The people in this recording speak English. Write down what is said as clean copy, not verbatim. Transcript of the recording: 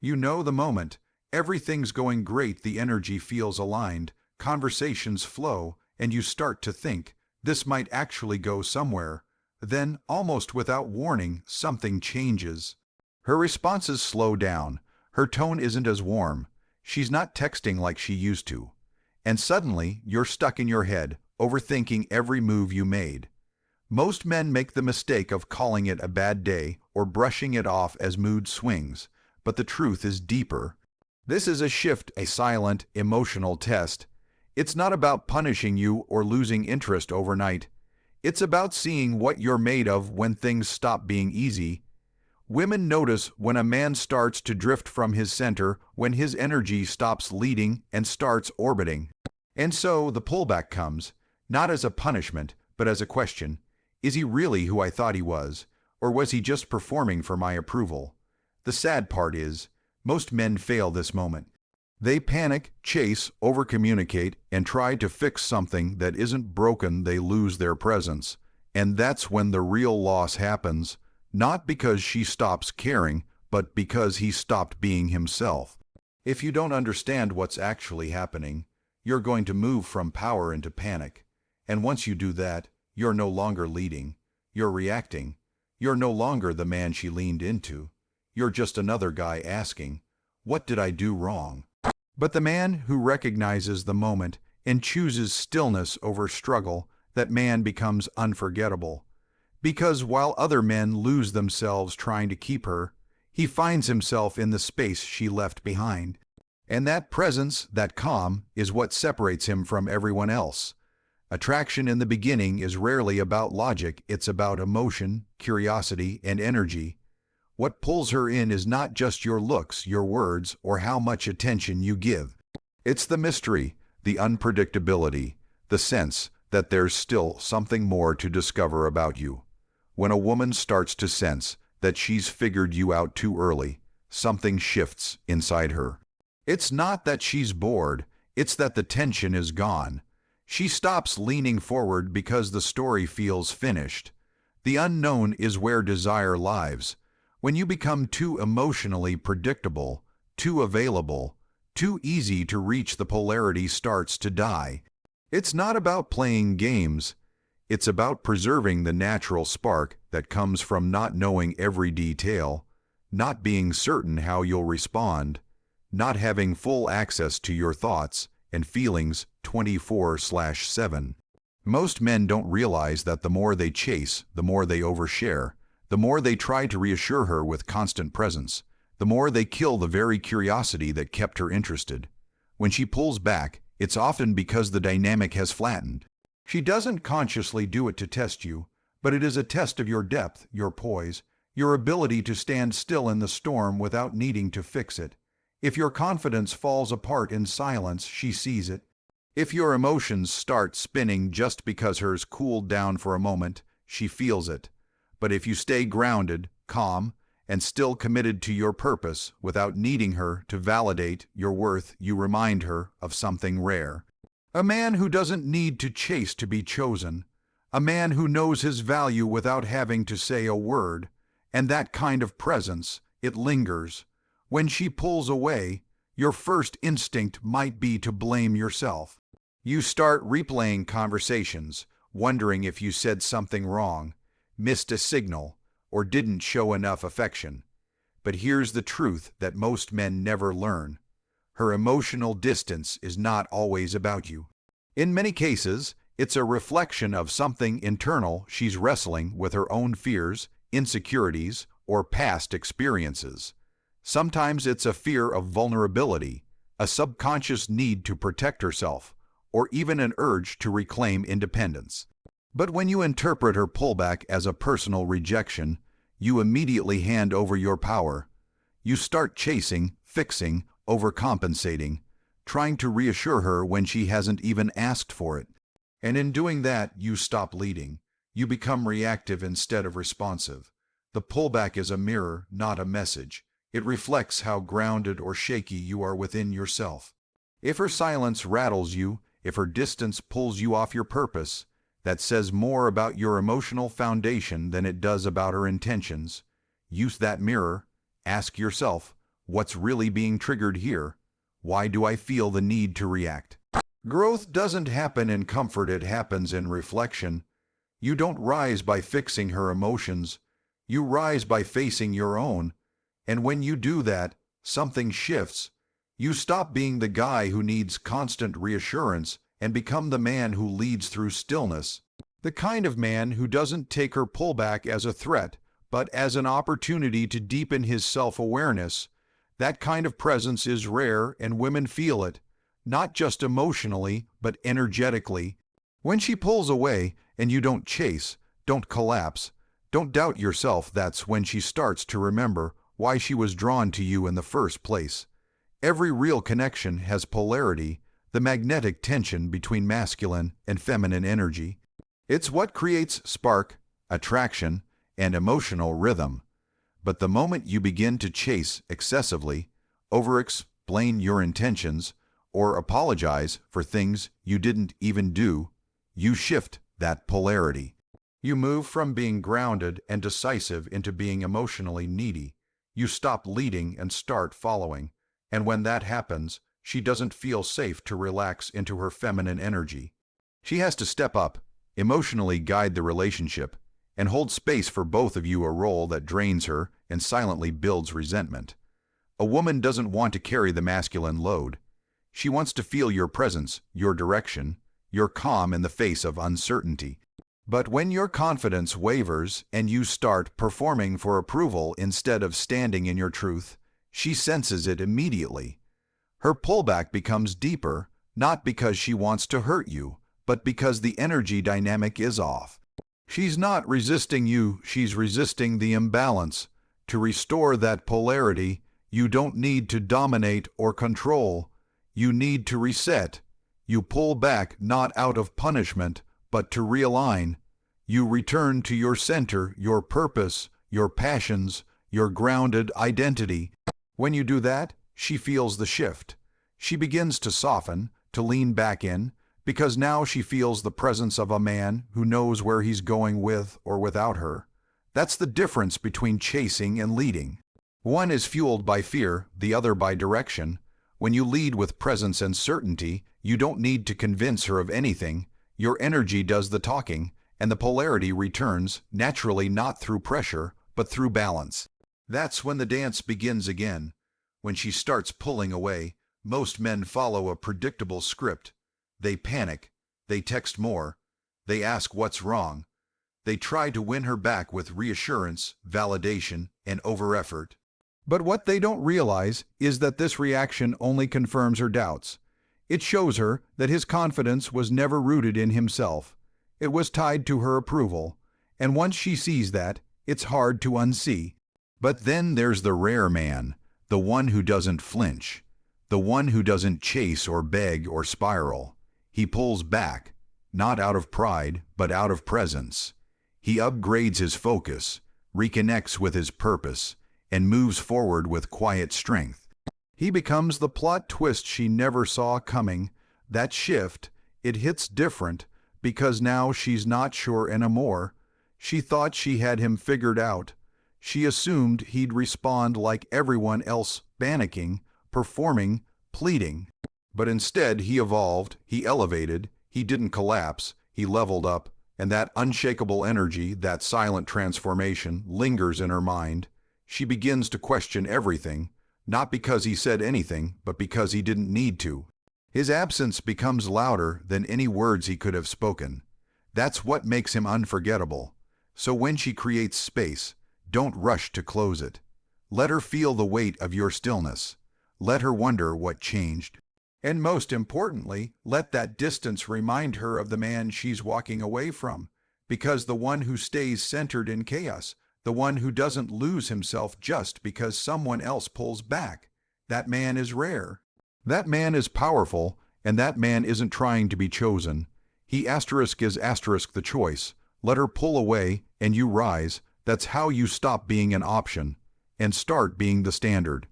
You know the moment. Everything's going great, the energy feels aligned, conversations flow, and you start to think, this might actually go somewhere. Then, almost without warning, something changes. Her responses slow down. Her tone isn't as warm. She's not texting like she used to. And suddenly, you're stuck in your head, overthinking every move you made. Most men make the mistake of calling it a bad day or brushing it off as mood swings, but the truth is deeper. This is a shift, a silent, emotional test. It's not about punishing you or losing interest overnight. It's about seeing what you're made of when things stop being easy. Women notice when a man starts to drift from his center, when his energy stops leading and starts orbiting. And so the pullback comes, not as a punishment, but as a question. Is he really who I thought he was, or was he just performing for my approval? The sad part is, most men fail this moment. They panic, chase, overcommunicate, and try to fix something that isn't broken. They lose their presence. And that's when the real loss happens, not because she stops caring, but because he stopped being himself. If you don't understand what's actually happening, you're going to move from power into panic. And once you do that, you're no longer leading. You're reacting. You're no longer the man she leaned into. You're just another guy asking, what did I do wrong? But the man who recognizes the moment and chooses stillness over struggle, that man becomes unforgettable. Because while other men lose themselves trying to keep her, he finds himself in the space she left behind. And that presence, that calm, is what separates him from everyone else. Attraction in the beginning is rarely about logic, it's about emotion, curiosity, and energy. What pulls her in is not just your looks, your words, or how much attention you give. It's the mystery, the unpredictability, the sense that there's still something more to discover about you. When a woman starts to sense that she's figured you out too early, something shifts inside her. It's not that she's bored, it's that the tension is gone. She stops leaning forward because the story feels finished. The unknown is where desire lives. When you become too emotionally predictable, too available, too easy to reach, the polarity starts to die. It's not about playing games. It's about preserving the natural spark that comes from not knowing every detail, not being certain how you'll respond, not having full access to your thoughts and feelings 24/7. Most men don't realize that the more they chase, the more they overshare. The more they try to reassure her with constant presence, the more they kill the very curiosity that kept her interested. When she pulls back, it's often because the dynamic has flattened. She doesn't consciously do it to test you, but it is a test of your depth, your poise, your ability to stand still in the storm without needing to fix it. If your confidence falls apart in silence, she sees it. If your emotions start spinning just because hers cooled down for a moment, she feels it. But if you stay grounded, calm, and still committed to your purpose without needing her to validate your worth, you remind her of something rare. A man who doesn't need to chase to be chosen. A man who knows his value without having to say a word. And that kind of presence, it lingers. When she pulls away, your first instinct might be to blame yourself. You start replaying conversations, wondering if you said something wrong, missed a signal, or didn't show enough affection. But here's the truth that most men never learn. Her emotional distance is not always about you. In many cases, it's a reflection of something internal. She's wrestling with her own fears, insecurities, or past experiences. Sometimes it's a fear of vulnerability, a subconscious need to protect herself, or even an urge to reclaim independence. But when you interpret her pullback as a personal rejection, you immediately hand over your power. You start chasing, fixing, overcompensating, trying to reassure her when she hasn't even asked for it. And in doing that, you stop leading. You become reactive instead of responsive. The pullback is a mirror, not a message. It reflects how grounded or shaky you are within yourself. If her silence rattles you, if her distance pulls you off your purpose, that says more about your emotional foundation than it does about her intentions. Use that mirror. Ask yourself, What's really being triggered here? Why do I feel the need to react? Growth doesn't happen in comfort, it happens in reflection. You don't rise by fixing her emotions. You rise by facing your own. And when you do that, something shifts. You stop being the guy who needs constant reassurance and become the man who leads through stillness. The kind of man who doesn't take her pullback as a threat, but as an opportunity to deepen his self-awareness. That kind of presence is rare, and women feel it, not just emotionally, but energetically. When she pulls away and you don't chase, don't collapse, don't doubt yourself, that's when she starts to remember why she was drawn to you in the first place. Every real connection has polarity, the magnetic tension between masculine and feminine energy. It's what creates spark, attraction, and emotional rhythm. But the moment you begin to chase excessively, over-explain your intentions, or apologize for things you didn't even do, you shift that polarity. You move from being grounded and decisive into being emotionally needy. You stop leading and start following. And when that happens, she doesn't feel safe to relax into her feminine energy. She has to step up, emotionally guide the relationship, and hold space for both of you, a role that drains her and silently builds resentment. A woman doesn't want to carry the masculine load. She wants to feel your presence, your direction, your calm in the face of uncertainty. But when your confidence wavers and you start performing for approval instead of standing in your truth, she senses it immediately. Her pullback becomes deeper, not because she wants to hurt you, but because the energy dynamic is off. She's not resisting you, she's resisting the imbalance. To restore that polarity, you don't need to dominate or control. You need to reset. You pull back not out of punishment, but to realign. You return to your center, your purpose, your passions, your grounded identity. When you do that, she feels the shift. She begins to soften, to lean back in, because now she feels the presence of a man who knows where he's going with or without her. That's the difference between chasing and leading. One is fueled by fear, the other by direction. When you lead with presence and certainty, you don't need to convince her of anything. Your energy does the talking, and the polarity returns, naturally, not through pressure, but through balance. That's when the dance begins again. When she starts pulling away, most men follow a predictable script. They panic, they text more, they ask what's wrong. They try to win her back with reassurance, validation, and over-effort. But what they don't realize is that this reaction only confirms her doubts. It shows her that his confidence was never rooted in himself. It was tied to her approval. And once she sees that, it's hard to unsee. But then there's the rare man, the one who doesn't flinch, the one who doesn't chase or beg or spiral. He pulls back, not out of pride, but out of presence. He upgrades his focus, reconnects with his purpose, and moves forward with quiet strength. He becomes the plot twist she never saw coming. That shift, it hits different, because now she's not sure anymore. She thought she had him figured out. She assumed he'd respond like everyone else, panicking, performing, pleading. But instead he evolved, he elevated, he didn't collapse, he leveled up, and that unshakable energy, that silent transformation, lingers in her mind. She begins to question everything, not because he said anything, but because he didn't need to. His absence becomes louder than any words he could have spoken. That's what makes him unforgettable. So when she creates space, don't rush to close it. Let her feel the weight of your stillness. Let her wonder what changed. And most importantly, let that distance remind her of the man she's walking away from, because the one who stays centered in chaos, the one who doesn't lose himself just because someone else pulls back, that man is rare. That man is powerful, and that man isn't trying to be chosen. He asterisk is asterisk the choice. Let her pull away, and you rise. That's how you stop being an option and start being the standard.